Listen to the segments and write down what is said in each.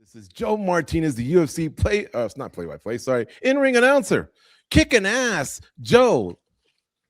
This is Joe Martinez, the UFC it's not play-by-play, sorry, in-ring announcer, kicking ass. Joe,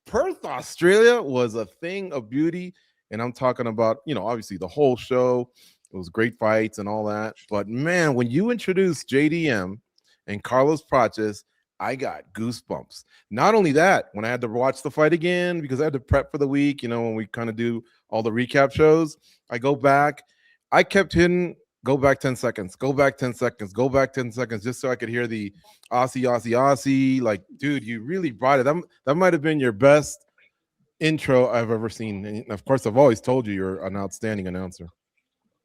Perth, Australia was a thing of beauty, and I'm talking about, obviously the whole show. It was great fights and all that, but man, when you introduced JDM and Carlos Prates, I got goosebumps. Not only that, when I had to watch the fight again because I had to prep for the week, when we kind of do all the recap shows, I go back. I kept hitting go back 10 seconds, go back 10 seconds, go back 10 seconds, just so I could hear the Aussie, Aussie, Aussie. Like, dude, you really brought it. That might have been your best intro I've ever seen. And of course, I've always told you you're an outstanding announcer.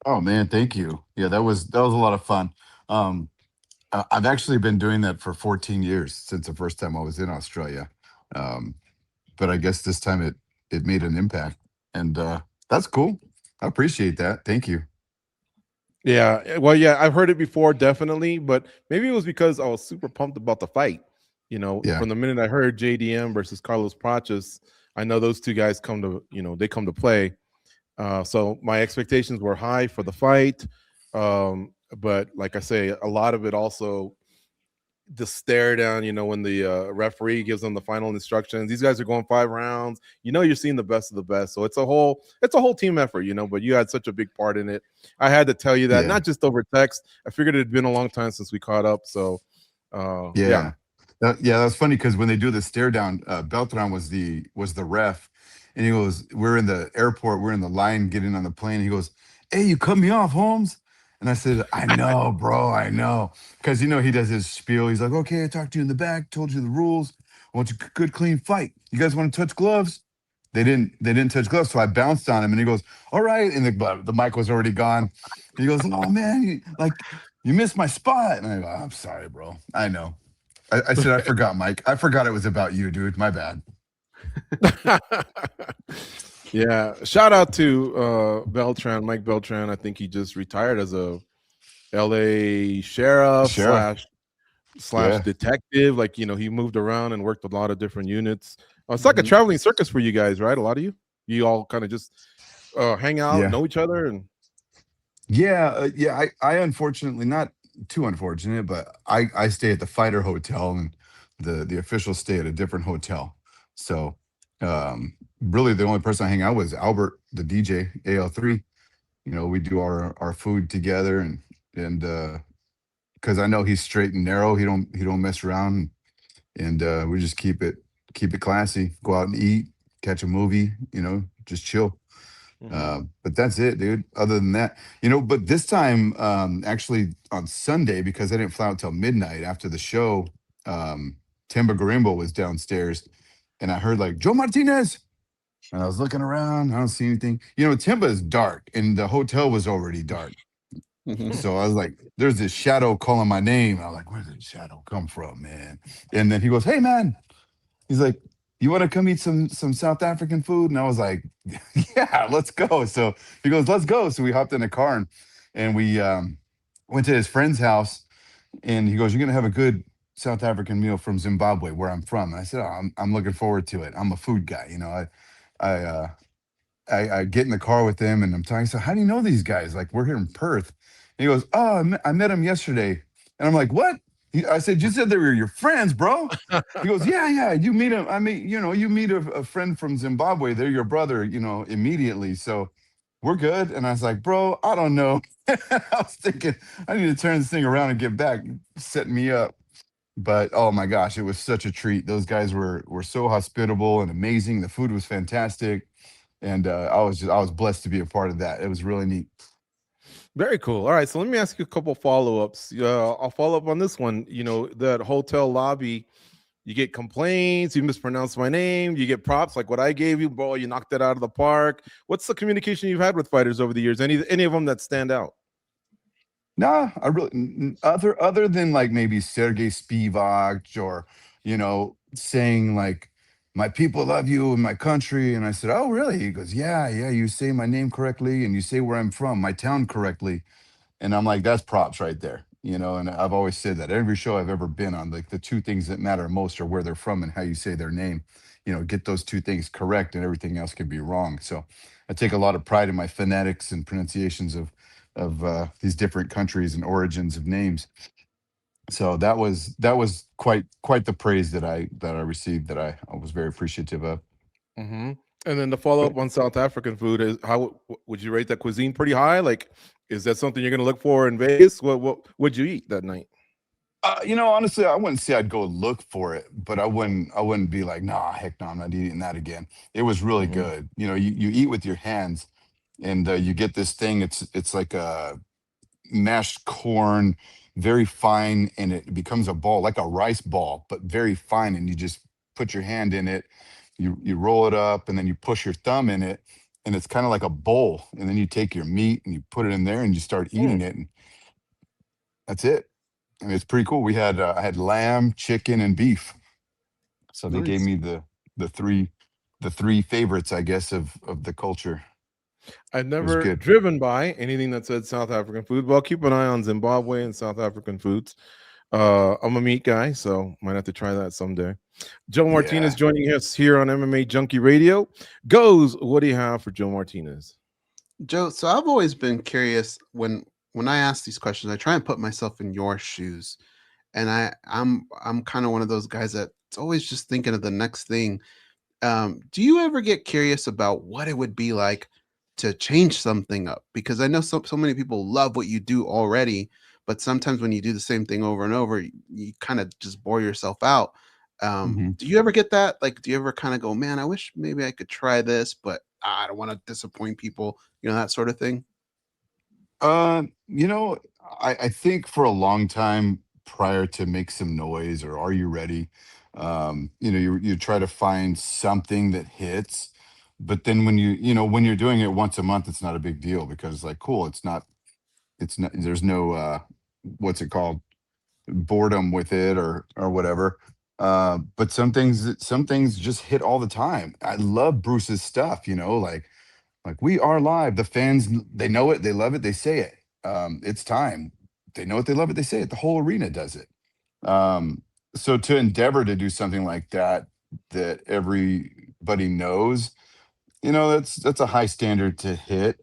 Oh man, thank you. Yeah, that was a lot of fun. I've actually been doing that for 14 years since the first time I was in Australia. But I guess this time it made an impact, and that's cool. I appreciate that. Thank you. Yeah, well, yeah, I've heard it before, definitely, but maybe it was because I was super pumped about the fight. Yeah. From the minute I heard JDM versus Carlos Prates, I know those two guys come to play. So my expectations were high for the fight. But like I say, a lot of it also the stare down, when the referee gives them the final instructions. These guys are going 5 rounds. You're seeing the best of the best. So it's a whole team effort, but you had such a big part in it. I had to tell you that, not just over text. I figured it had been a long time since we caught up. So yeah. That's funny because when they do the stare down, Beltran was the ref, and he goes, "We're in the airport, we're in the line getting on the plane." He goes, "Hey, you cut me off, Holmes." And I said, "I know, bro, I know." Because, he does his spiel. He's like, "Okay, I talked to you in the back, told you the rules. I want a good, clean fight. You guys want to touch gloves?" They didn't touch gloves. So I bounced on him, and he goes, "All right." And the mic was already gone. He goes, "Oh, man, you missed my spot." And I go, "I'm sorry, bro. I know." I said, "I forgot, Mike. I forgot it was about you, dude. My bad." Yeah. Shout out to Beltran, Mike Beltran. I think he just retired as a LA sheriff slash detective. Like, he moved around and worked a lot of different units. It's like a traveling circus for you guys, right? A lot of you all kind of just hang out, know each other. And I unfortunately, not too unfortunate, but I stay at the Fighter Hotel, and the officials stay at a different hotel. So really the only person I hang out with is Albert, the DJ, AL3. We do our food together, and because I know he's straight and narrow. He don't mess around, and we just keep it classy. Go out and eat, catch a movie, just chill. But that's it, dude. Other than that, but this time, actually on Sunday, because I didn't fly out till midnight after the show, Timba Garimbo was downstairs, and I heard like, "Joe Martinez," and I was looking around. I don't see anything. Timba is dark, and the hotel was already dark. So I was like, "There's this shadow calling my name." And I was like, "Where did the shadow come from, man?" And then he goes, "Hey, man," he's like, "You want to come eat some South African food?" And I was like, "Yeah, let's go." So he goes, "Let's go." So we hopped in a car, and we went to his friend's house, and he goes, "You're gonna have a good South African meal from Zimbabwe, where I'm from." And I said, "Oh, I'm looking forward to it. I'm a food guy, I get in the car with him, and I'm talking. So, how do you know these guys? Like, we're here in Perth. And he goes, "Oh, I met him yesterday." And I'm like, "What?" I said, "You said they were your friends, bro." He goes, "Yeah. You meet him. I mean, you meet a friend from Zimbabwe. They're your brother, immediately. So we're good." And I was like, "Bro, I don't know." I was thinking, I need to turn this thing around and get back, setting me up. But oh my gosh, it was such a treat. Those guys were so hospitable and amazing. The food was fantastic. And I was blessed to be a part of that. It was really neat. Very cool. All right, so let me ask you a couple follow-ups. I'll follow up on this one. That hotel lobby, you get complaints, you mispronounce my name, you get props like what I gave you, bro. You knocked it out of the park. What's the communication you've had with fighters over the years? Any of them that stand out? Nah, I really other than like maybe Sergey Spivak, or saying like, "My people love you in my country," and I said, "Oh, really?" He goes, "Yeah, you say my name correctly, and you say where I'm from, my town correctly," and I'm like, "That's props right there." And I've always said that every show I've ever been on, like the two things that matter most are where they're from and how you say their name. Get those two things correct, and everything else can be wrong. So I take a lot of pride in my phonetics and pronunciations of of these different countries and origins of names. So that was quite the praise that I received, that I was very appreciative of. Hmm. And then the follow But up on South African food is how would you rate that cuisine pretty high? Like, is that something you're going to look for in Vegas? What would you eat that night? honestly, I wouldn't say I'd go look for it, but I wouldn't be like, nah, heck no, I'm not eating that again. It was really Hmm. good. You eat with your hands, and you get this thing. It's like a mashed corn, very fine, and it becomes a ball, like a rice ball, but very fine. And you just put your hand in it, you roll it up, and then you push your thumb in it, and it's kind of like a bowl. And then you take your meat and you put it in there, and you start eating it, and that's it. I mean, it's pretty cool. I had lamb, chicken, and beef. So they gave Nice. me the three favorites, I guess, of the culture. I've It was never good. driven by anything that said South African food, but I'll keep an eye on Zimbabwe and South African foods. I'm a meat guy, so might have to try that someday. Joe Martinez Yeah. joining us here on MMA Junkie Radio. Goes, what do you have for Joe Martinez? Joe, so I've always been curious when I ask these questions, I try and put myself in your shoes. And I'm kind of one of those guys that's always just thinking of the next thing. Do you ever get curious about what it would be like to change something up? Because I know so many people love what you do already, but sometimes when you do the same thing over and over, you kind of just bore yourself out. Mhm. Do you ever get that? Like, do you ever kind of go, man, I wish maybe I could try this, but I don't want to disappoint people, that sort of thing? Uh, you know, I think for a long time prior to Make Some Noise or Are You Ready, you try to find something that hits, but then when you're doing it once a month, it's not a big deal because like, cool, it's not, there's no what's it called, boredom with it or whatever. But some things just hit all the time. I love Bruce's stuff, like we are live. The fans, they know it, they love it, they say it. It's time. They know it, they love it, they say it. The whole arena does it. So to endeavor to do something like that, that everybody knows, that's a high standard to hit.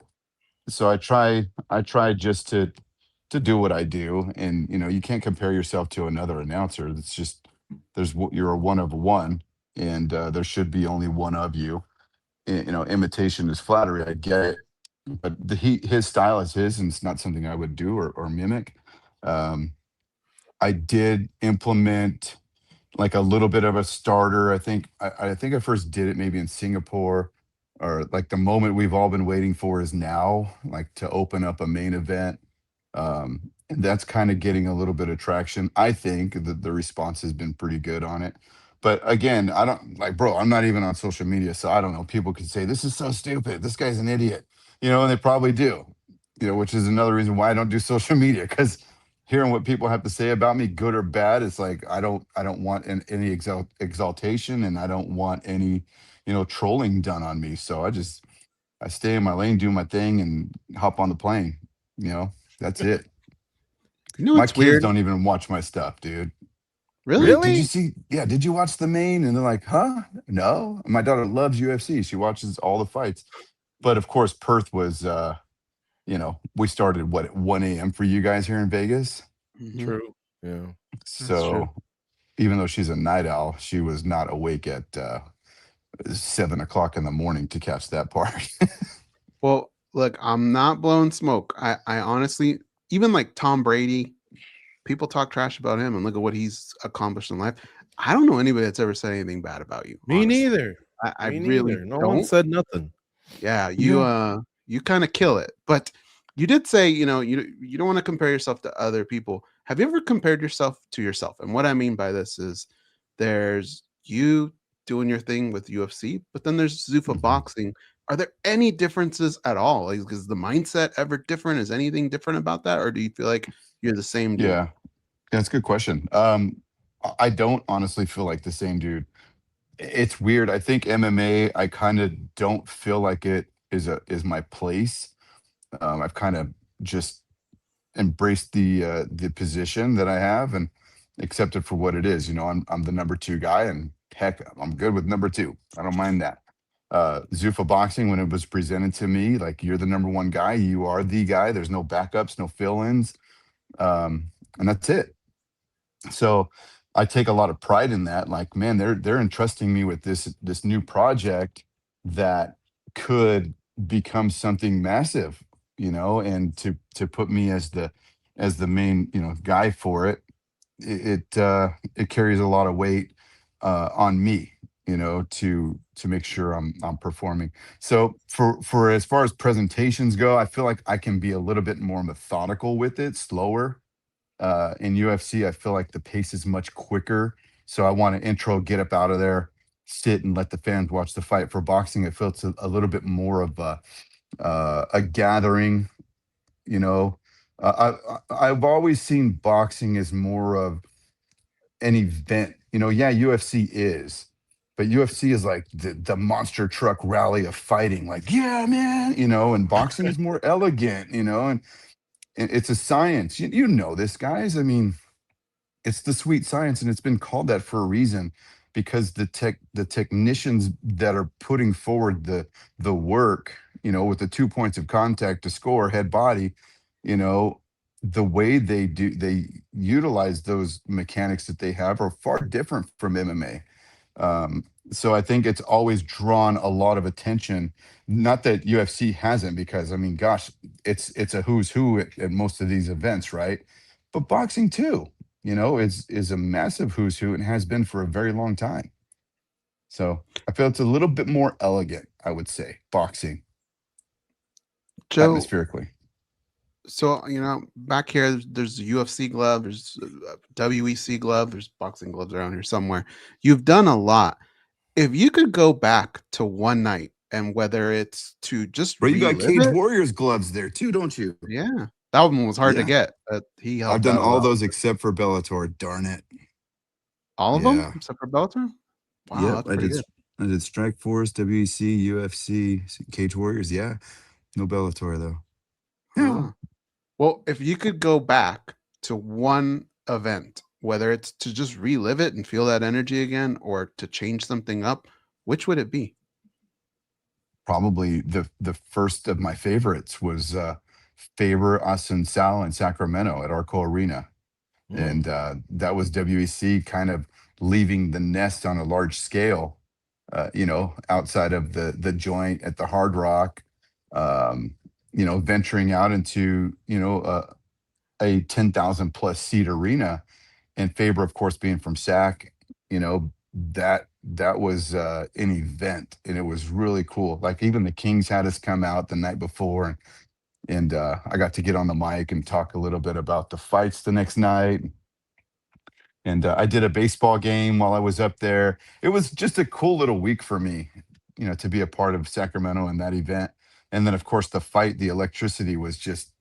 So I try just to do what I do, and you can't compare yourself to another announcer. It's just you're a one of one, and there should be only one of you. Imitation is flattery. I get it, but his style is his, and it's not something I would do or mimic. Um, I did implement like a little bit of a starter. I think I first did it maybe in Singapore, or like the moment we've all been waiting for is now, like to open up a main event. And that's kind of getting a little bit of traction. I think that the response has been pretty good on it. But again, I don't like, bro, I'm not even on social media, so I don't know. People could say this is so stupid. This guy's an idiot, and they probably do. Which is another reason why I don't do social media, because hearing what people have to say about me, good or bad, it's like I don't want any exaltation, and I don't want any trolling done on me. So I stay in my lane, do my thing, and hop on the plane. You know, that's it. My It's kids weird. don't even watch my stuff, dude. Really? Did you Really? see? Yeah, did you watch the main? And they're like, huh? No. My daughter loves UFC. She watches all the fights. But of course, Perth was we started what at 1 a.m. for you guys here in Vegas. Hmm. True. Yeah. That's true. So even though she's a night owl, she was not awake at 7 o'clock in the morning to catch that part. Well, look, I'm not blowing smoke. I honestly, even like Tom Brady, people talk trash about him and look at what he's accomplished in life. I don't know anybody that's ever said anything bad about you, Me honestly. neither. I Me really neither. No one don't. said nothing. Yeah, you know, you kind of kill it. But you did say, you don't want to compare yourself to other people. Have you ever compared yourself to yourself? And what I mean by this is there's you doing your thing with UFC, but then there's Zuffa mhm. Boxing. Are there any differences at all? Like, is the mindset ever different? Is anything different about that? Or do you feel like you're the same dude? Yeah, that's a good question. I don't honestly feel like the same dude. It's weird. I think MMA, I kind of don't feel like it is my place. I've kind of just embraced the position that I have and accept it for what it is. I'm the number two guy, and heck, I'm good with number two. I don't mind that. Zuffa Boxing, when it was presented to me, like, you're the number one guy, you are the guy. There's no backups, no fill-ins, and that's it. So I take a lot of pride in that. Like, man, they're entrusting me with this new project that could become something massive, and to put me as the main, guy for it, it carries a lot of weight on me, to make sure I'm performing. So for as far as presentations go, I feel like I can be a little bit more methodical with it, slower. In UFC, I feel like the pace is much quicker. So I want to intro, get up out of there, sit and let the fans watch the fight. For boxing, I feel it's a little bit more of a gathering. You know, I've always seen boxing as more of an event. Yeah, UFC is, but UFC is like the monster truck rally of fighting. Like, yeah, man, and boxing is more elegant. And it's a science. You know this, guys. I mean, it's the sweet science, and it's been called that for a reason, because the technicians that are putting forward the work, with the 2 points of contact to score head body, you know, the way they utilize those mechanics that they have are far different from MMA. So I think it's always drawn a lot of attention. Not that UFC hasn't, because I mean, gosh, it's a who's who at most of these events, right? But boxing too, is a massive who's who and has been for a very long time. So I feel it's a little bit more elegant, I would say, boxing Joe, atmospherically. so back here, there's a UFC glove, there's a WEC glove, there's boxing gloves around here somewhere. You've done a lot. If you could go back to one night, and whether it's to just Bro, you got relive Cage it, Warriors gloves there too, don't you? yeah, that one was hard to Yeah. get, but he I've helped done out a all lot. those except for Bellator. Darn it. All of them Yeah. except for Bellator. Wow, Yep. that's pretty good. I did Strike Force, WEC, UFC, Cage Warriors. Yeah. No Bellator though. Yeah. Huh. Well, if you could go back to one event, whether it's to just relive it and feel that energy again, or to change something up, which would it be? Probably the first of my favorites was Faber Sal in Sacramento at Arco Arena. And that was WEC kind of leaving the nest on a large scale, outside of the joint at the Hard Rock, venturing out into, a 10,000 plus seat arena. And Faber, of course, being from Sac, that was an event, and it was really cool. Like, even the Kings had us come out the night before, and I got to get on the mic and talk a little bit about the fights the next night. And I did a baseball game while I was up there. It was just a cool little week for me, to be a part of Sacramento and that event. And then, of course, the fight, the electricity was just,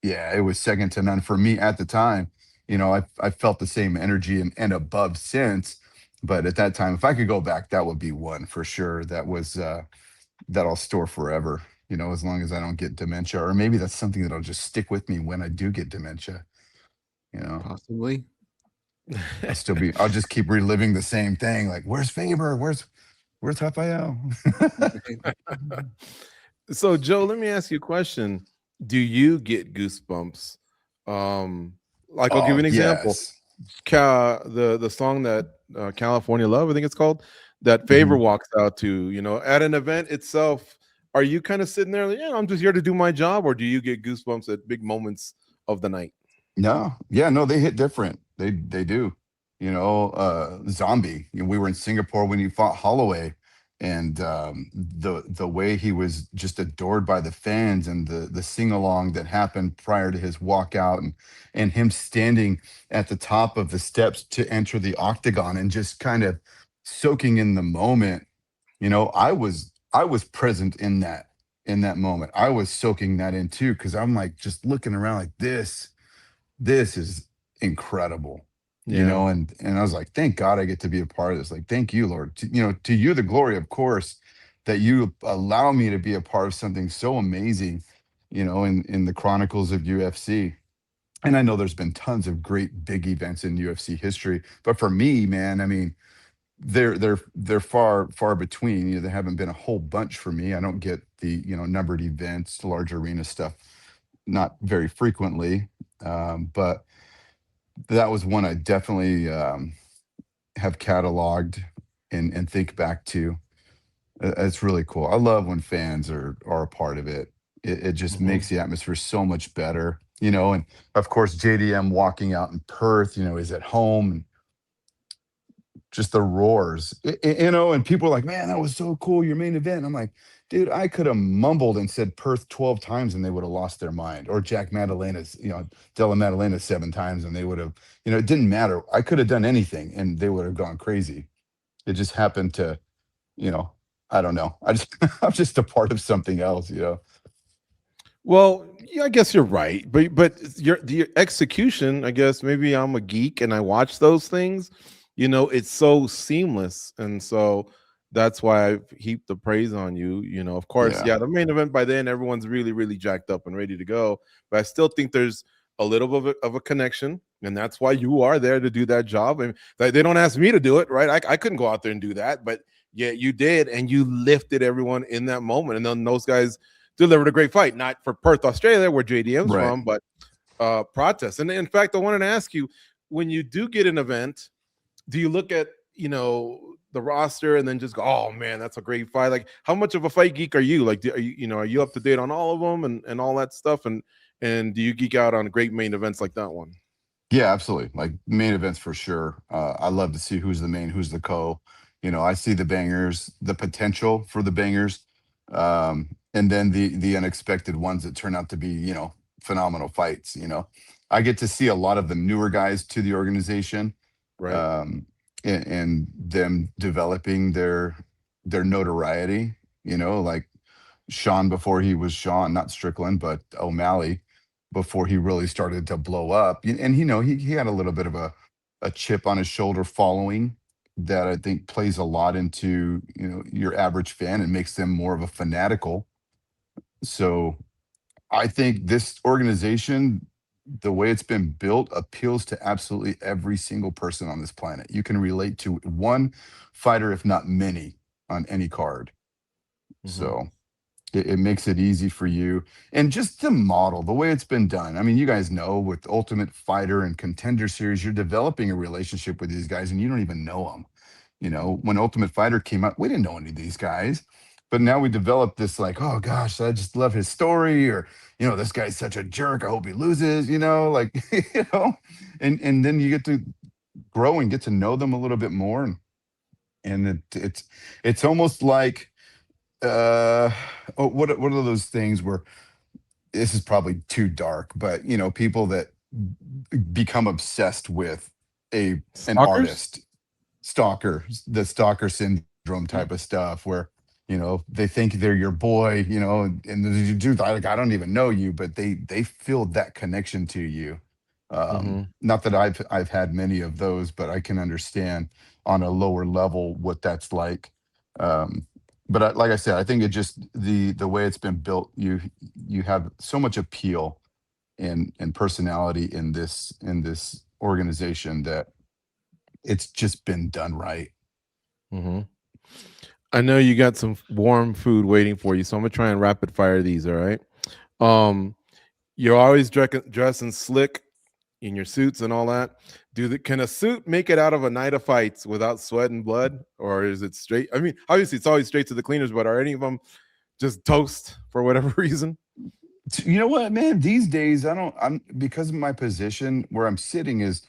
yeah, it was second to none for me at the time. I felt the same energy and above since. But at that time, if I could go back, that would be one for sure. That was that I'll store forever. As long as I don't get dementia, or maybe that's something that'll just stick with me when I do get dementia. Possibly. I'll just keep reliving the same thing. Like, where's Faber? Where's Rafael? So, Joe, let me ask you a question. Do you get goosebumps? Like, I'll give you Oh, an example. yes. The song that California Love, I think it's called, that Favor walks out to, at an event itself. Are you kind of sitting there like, yeah, I'm just here to do my job, or do you get goosebumps at big moments of the night? No, yeah, no, they hit different. They do. Zombie. We were in Singapore when he fought Holloway, and the way he was just adored by the fans, and the sing along that happened prior to his walkout, and him standing at the top of the steps to enter the octagon and just kind of soaking in the moment. I was present in that moment. I was soaking that in too, because I'm like just looking around like this is incredible. And I was like, thank God I get to be a part of this. Like, thank you, Lord. To you the glory, of course, that you allow me to be a part of something so amazing, in the chronicles of UFC. And I know there's been tons of great big events in UFC history, but for me, man, I mean, they're far between. There haven't been a whole bunch for me. I don't get the numbered events, large arena stuff, not very frequently. But that was one I definitely have cataloged and think back to. It's really cool. I love when fans are a part of it. It just Mhm. makes the atmosphere so much better. And of course JDM walking out in Perth, is at home, and just the roars, and people are like, man, that was so cool, your main event. I'm like, dude, I could have mumbled and said Perth 12 times and they would have lost their mind. Or Jack Madalena's, Della Madalena 7 times and they would have, it didn't matter. I could have done anything and they would have gone crazy. It just happened to, you know, I don't know. I'm just a part of something else. Well, yeah, I guess you're right, but the execution. I guess maybe I'm a geek and I watch those things. It's so seamless, and so that's why I heap the praise on you. Of course, Yeah. yeah, the main event by then everyone's really, really jacked up and ready to go. But I still think there's a little bit of a connection, and that's why you are there to do that job. And they don't ask me to do it, right? I couldn't go out there and do that, but yeah, you did, and you lifted everyone in that moment, and then those guys delivered a great fight, not for Perth, Australia, where JDM's Right. from, but protest. And in fact, I wanted to ask you, when you do get an event, do you look at the roster and then just go, oh man, that's a great fight? Like, how much of a fight geek are you? Like, are you up to date on all of them and all that stuff? And do you geek out on great main events like that one? Yeah, absolutely. Like main events for sure. I love to see who's the main, who's the co. I see the bangers, the potential for the bangers, and then the unexpected ones that turn out to be, phenomenal fights. I get to see a lot of the newer guys to the organization, Right. and them developing their notoriety. Like Sean before he was Sean, not Strickland, but O'Malley before he really started to blow up. And he had a little bit of a chip on his shoulder following that I think plays a lot into your average fan and makes them more of a fanatical. So I think this organization, the way it's been built, appeals to absolutely every single person on this planet. You can relate to one fighter, if not many, on any card. Mhm. So it makes it easy for you. And just the model, the way it's been done. I mean, you guys know with Ultimate Fighter and Contender Series, you're developing a relationship with these guys and you don't even know them. When Ultimate Fighter came out, we didn't know any of these guys. But now we developed this like, oh gosh, I just love his story, or this guy's such a jerk. I hope he loses, like, and then you get to grow and get to know them a little bit more. And it's almost like what are those things where this is probably too dark, but people that become obsessed with an Stalkers? artist, stalker, the stalker syndrome type of stuff, where they think they're your boy, and the dude, like, I don't even know you, but they feel that connection to you. Mhm. Not that I've had many of those, but I can understand on a lower level what that's like. um but like I said, I think it just the way it's been built, you have so much appeal and personality in this organization that it's just been done right. Mhm. I know you got some warm food waiting for you, so I'm gonna try and rapid fire these. All right. Um, you're always dressing slick in your suits and all that. Can a suit make it out of a night of fights without sweat and blood, or is it straight? I mean, obviously it's always straight to the cleaners, but are any of them just toast for whatever reason? You know what, man? These days, I'm because of my position where I'm sitting is,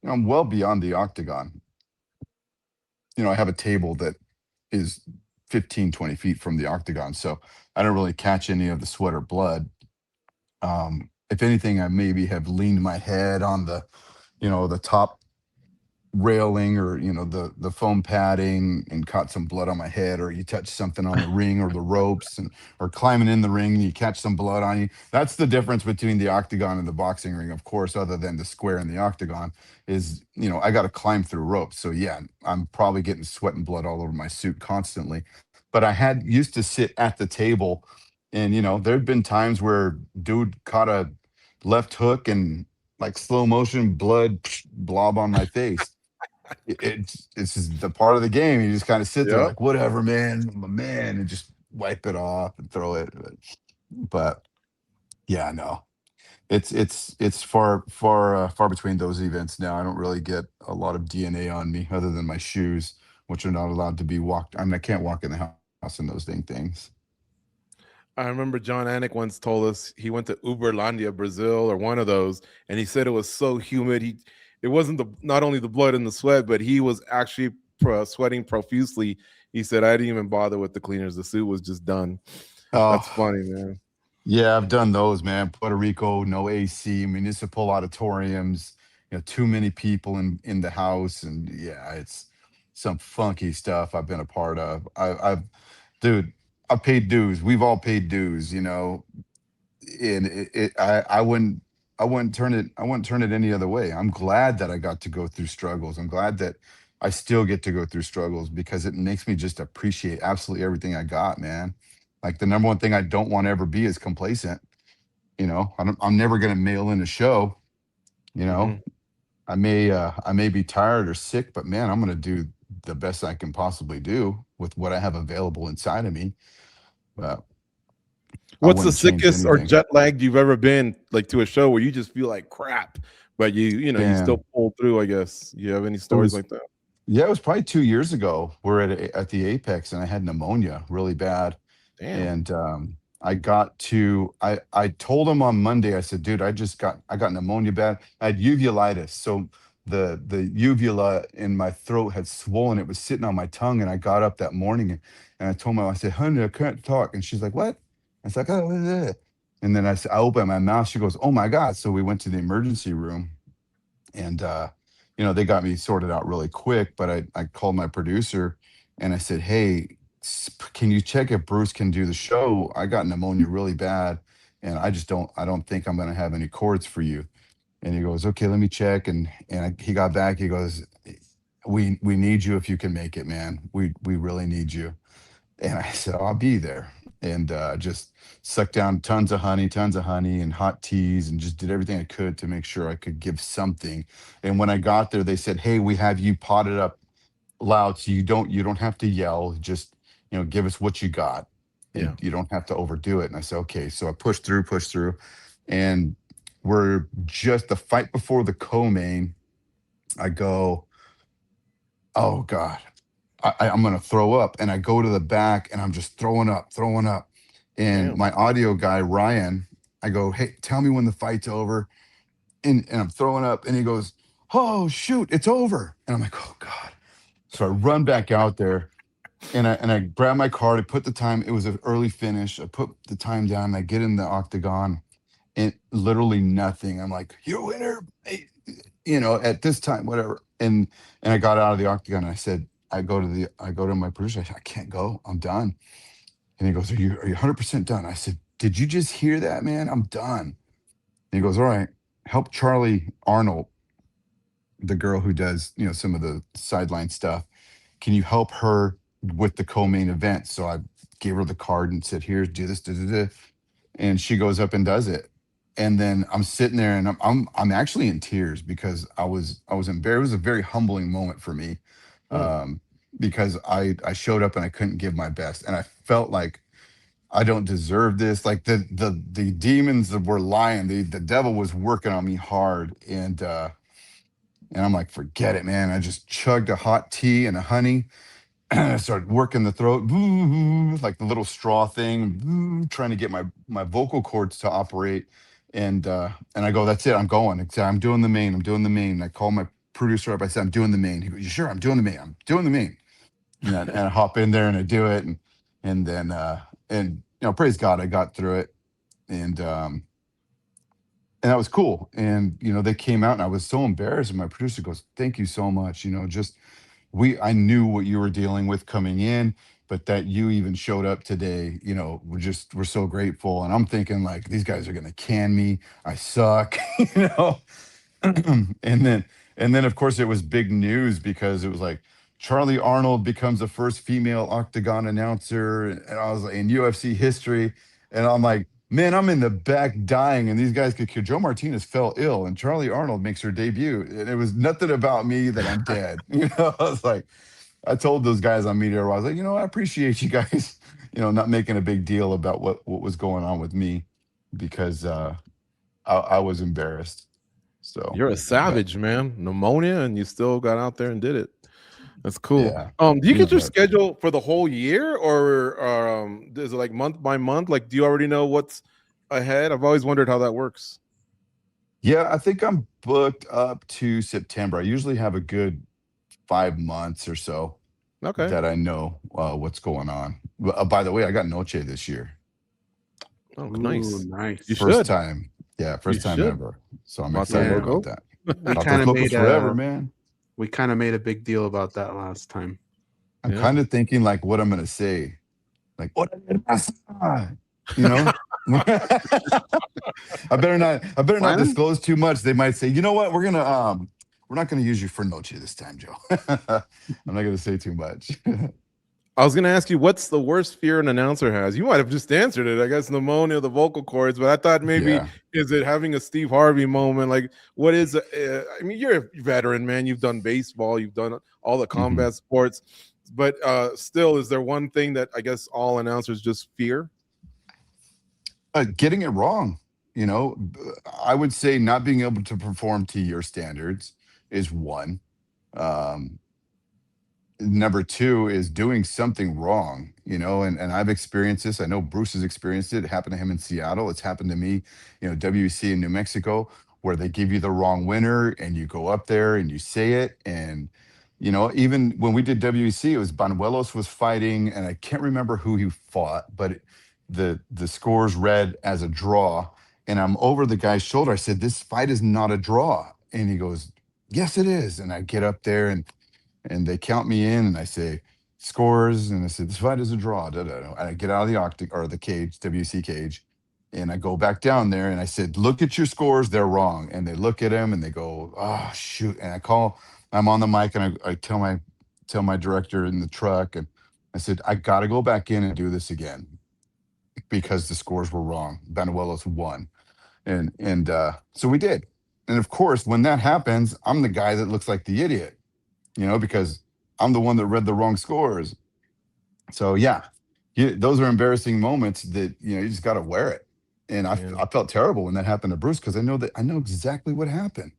I'm well beyond the octagon. I have a table that is 15, 20 feet from the octagon. So I don't really catch any of the sweat or blood. If anything, I maybe have leaned my head on the top railing, or the foam padding, and caught some blood on my head, or you touch something on the ring or the ropes, or climbing in the ring and you catch some blood on you. That's the difference between the octagon and the boxing ring, of course, other than the square in the octagon is, I got to climb through ropes. So yeah, I'm probably getting sweat and blood all over my suit constantly. But I had used to sit at the table, and there'd been times where dude caught a left hook and like slow motion blood blob on my face. it's just the part of the game. You just kind of sit there Yep. like, whatever, man, I'm a man, and just wipe it off and throw it. But yeah, no, it's far between those events now. I don't really get a lot of DNA on me other than my shoes, which are not allowed to be walked. I mean, I can't walk in the house in those things. I remember John Anik once told us he went to Uberlandia, Brazil, or one of those, and he said it was so humid. It wasn't not only the blood and the sweat, but he was actually sweating profusely. He said, "I didn't even bother with the cleaners. The suit was just done." That's Oh, funny, man. yeah, I've done those, man. Puerto Rico, no AC, municipal auditoriums, too many people in the house, and yeah, it's some funky stuff I've been a part of. Dude, I paid dues. We've all paid dues, and I wouldn't turn it any other way. I'm glad that I got to go through struggles. I'm glad that I still get to go through struggles because it makes me just appreciate absolutely everything I got, man. Like the number one thing I don't want to ever be is complacent. I'm never going to mail in a show. You know, Hmm. I may be tired or sick, but man, I'm going to do the best I can possibly do with what I have available inside of me. But I What's the wouldn't change sickest or anything. jet lagged you've ever been, like to a show where you just feel like crap, but you still Damn. pull through? I guess you have any It stories was like that? Yeah, it was probably 2 years ago. We're at the Apex, and I had pneumonia really bad, Damn. and, I told him on Monday, I said, "Dude, I got pneumonia bad." I had uveitis, so the uvula in my throat had swollen, it was sitting on my tongue, and I got up that morning, and I told my I said, "Honey, I can't talk," and she's like, "What?" I was like, "Oh, and then I opened my mouth, she goes, "Oh my god," so we went to the emergency room, and they got me sorted out really quick, but I called my producer and I said, "Hey, can you check if Bruce can do the show? I got pneumonia really bad, and I don't think I'm going to have any cords for you." And he goes, "Okay, let me check." He got back, he goes, we need you if you can make it, man. We really need you." And I said, "I'll be there." And just sucked down tons of honey and hot teas, and just did everything I could to make sure I could give something. And when I got there, they said, "Hey, we have you potted up loud, so you don't have to yell. Just give us what you got, Yeah. and you don't have to overdo it." And I said, "Okay." So I pushed through, and we're just the fight before the co-main. I go, "Oh God, I'm gonna throw up," and I go to the back, and I'm just throwing up. And Damn. my audio guy Ryan, I go, "Hey, tell me when the fight's over," and I'm throwing up, and he goes, "Oh shoot, it's over," and I'm like, "Oh God." So I run back out there, and I grab my card, I put the time. It was an early finish. I put the time down, and I get in the octagon, and literally nothing. I'm like, "You winner," at this time, whatever. And I got out of the octagon, and I said, I go to my producer. I said, "I can't go. I'm done." And he goes, Are you 100% done?" I said, "Did you just hear that, man? I'm done." And he goes, "All right, help Charlie Arnold, the girl who does, some of the sideline stuff. Can you help her with the co-main event?" So I gave her the card and said, "Here, do this, da, da, da." And she goes up and does it. And then I'm sitting there, and I'm actually in tears because I was embarrassed. It was a very humbling moment for me, Hmm. um, because I showed up and I couldn't give my best, and I felt like I don't deserve this. Like the demons that were lying. The devil was working on me hard, and I'm like, "Forget it, man." I just chugged a hot tea and a honey. I started working the throat, like the little straw thing, trying to get my vocal cords to operate. And I go, "That's it. I'm going. I'm doing the main. I'm doing the main." And I call my producer up. I said, "I'm doing the main." He goes, "You sure?" "I'm doing the main. I'm doing the main." And I hop in there and I do it, and then and praise God, I got through it, and and that was cool. And they came out, and I was so embarrassed. And my producer goes, "Thank you so much. Just I knew what you were dealing with coming in, but that you even showed up today, we're so grateful." And I'm thinking like, these guys are gonna can me. I suck, you know. And then of course it was big news because it was like Charlie Arnold becomes the first female octagon announcer, and I was like, in UFC history. And I'm like, man, I'm in the back dying, and these guys could kill. Joe Martinez fell ill, and Charlie Arnold makes her debut. And it was nothing about me that I'm dead. I was like, I told those guys on media, I was like, I appreciate you guys, not making a big deal about what was going on with me, because I was embarrassed. So You're a savage, man. Pneumonia, and you still got out there and did it. That's cool. Yeah. Do you get your schedule for the whole year, or is it like month by month? Like, do you already know what's ahead? I've always wondered how that works. Yeah, I think I'm booked up to September. I usually have a good 5 months or so that I know what's going on. By the way, I got Noche this year. Oh, nice. Nice. You First should. time. Yeah, first time ever. So I'm Lots excited of about that. We Lots kind of of locals made forever, man. We kind of made a big deal about that last time. I'm kind of thinking like what I'm gonna say. Like, what I better not disclose too much. They might say, you know what, we're not gonna use you for Noche this time, Joe. I'm not gonna say too much. I was gonna ask you, what's the worst fear an announcer has? You might have just answered it. I guess pneumonia, the vocal cords, but I thought maybe is it having a Steve Harvey moment? Like, what is? I mean, you're a veteran, man. You've done baseball, you've done all the combat sports, but still, is there one thing that I guess all announcers just fear? Getting it wrong. I would say not being able to perform to your standards is one. Number two is doing something wrong, and I've experienced this. I know Bruce has experienced it. It happened to him in Seattle. It's happened to me, WEC in New Mexico, where they give you the wrong winner and you go up there and you say it. And, even when we did WEC, it was Banuelos was fighting, and I can't remember who he fought, but the scores read as a draw. And I'm over the guy's shoulder. I said, this fight is not a draw. And he goes, yes, it is. And I get up there and they count me in, and I say scores, and I said this fight is a draw. And I get out of the cage, WC cage, and I go back down there, and I said, look at your scores, they're wrong. And they look at him and they go, oh shoot. And I'm on the mic, and I tell my director in the truck, and I said, I gotta go back in and do this again because the scores were wrong. Banuelos won. And so we did. And of course, when that happens, I'm the guy that looks like the idiot. Because I'm the one that read the wrong scores. So those are embarrassing moments that, you just got to wear it. And I felt terrible when that happened to Bruce, because I know exactly what happened.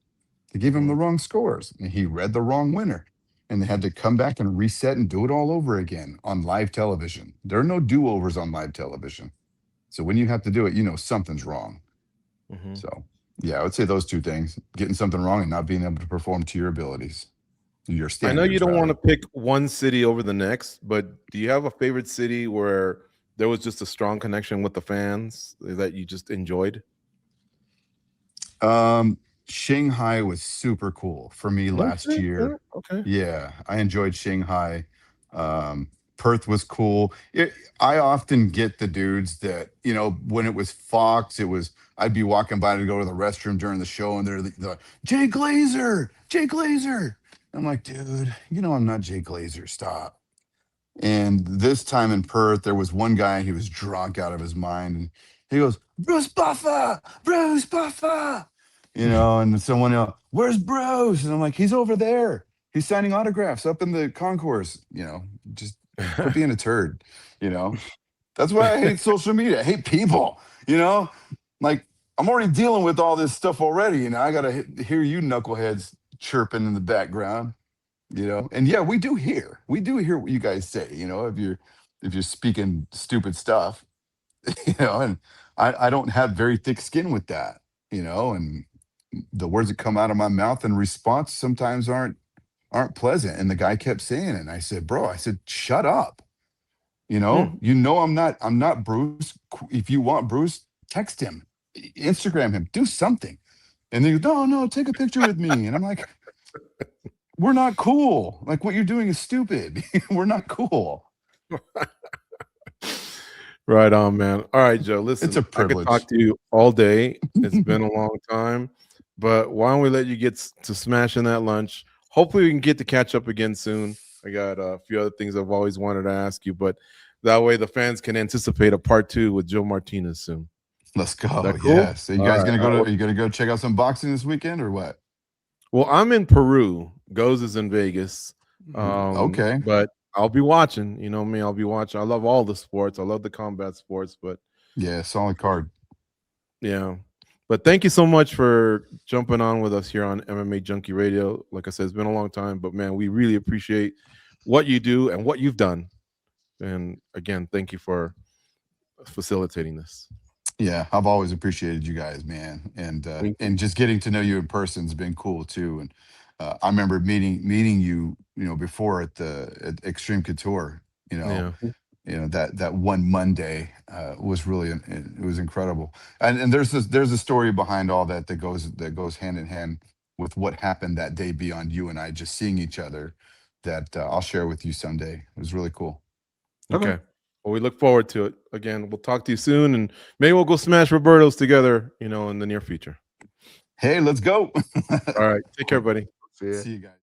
They gave him the wrong scores, and he read the wrong winner, and they had to come back and reset and do it all over again on live television. There are no do-overs on live television. So when you have to do it, something's wrong. So I would say those two things: getting something wrong and not being able to perform to your abilities. I know you don't want to pick one city over the next, but do you have a favorite city where there was just a strong connection with the fans that you just enjoyed? Shanghai was super cool for me last year. Okay. Yeah, I enjoyed Shanghai. Perth was cool. I often get the dudes that, when it was Fox, I'd be walking by to go to the restroom during the show, and they're like, Jay Glazer. I'm like, dude, I'm not Jay Glazer. Stop. And this time in Perth, there was one guy, he was drunk out of his mind. And he goes, Bruce Buffer. And someone else, where's Bruce? And I'm like, he's over there. He's signing autographs up in the concourse. Just quit being a turd. That's why I hate social media. I hate people, like I'm already dealing with all this stuff already. I got to hear you knuckleheads chirping in the background, and we do hear what you guys say, if you're speaking stupid stuff, and I don't have very thick skin with that, and the words that come out of my mouth in response sometimes aren't pleasant. And the guy kept saying it, and I said, shut up. I'm not Bruce. If you want Bruce, text him, Instagram him, do something. And they go, no, take a picture with me. And I'm like, we're not cool. Like, what you're doing is stupid. We're not cool. Right on, man. All right, Joe, listen, it's a privilege. I could talk to you all day. It's been a long time, but why don't we let you get to smashing that lunch? Hopefully we can get to catch up again soon. I got a few other things I've always wanted to ask you, but that way the fans can anticipate a part 2 with Joe Martinez soon. Let's go. That cool? Yeah. So you All guys right, gonna all go to? right. Are you gonna go check out some boxing this weekend or what? Well, I'm in Peru. Goes is in Vegas. Okay. But I'll be watching. You know me. I'll be watching. I love all the sports. I love the combat sports. But Yeah, solid card. yeah. But thank you so much for jumping on with us here on MMA Junkie Radio. Like I said, it's been a long time, but man, we really appreciate what you do and what you've done. And again, thank you for facilitating this. Yeah, I've always appreciated you guys, man, and just getting to know you in person's been cool too. And I remember meeting you, before at Extreme Couture. Yeah. That one Monday was really it was incredible. And there's a story behind all that goes hand in hand with what happened that day beyond you and I just seeing each other. That I'll share with you someday. It was really cool. Okay. Well, we look forward to it. Again, we'll talk to you soon, and maybe we'll go smash Roberto's together, in the near future. Hey, let's go. All right. Take care, buddy. See ya. See you guys.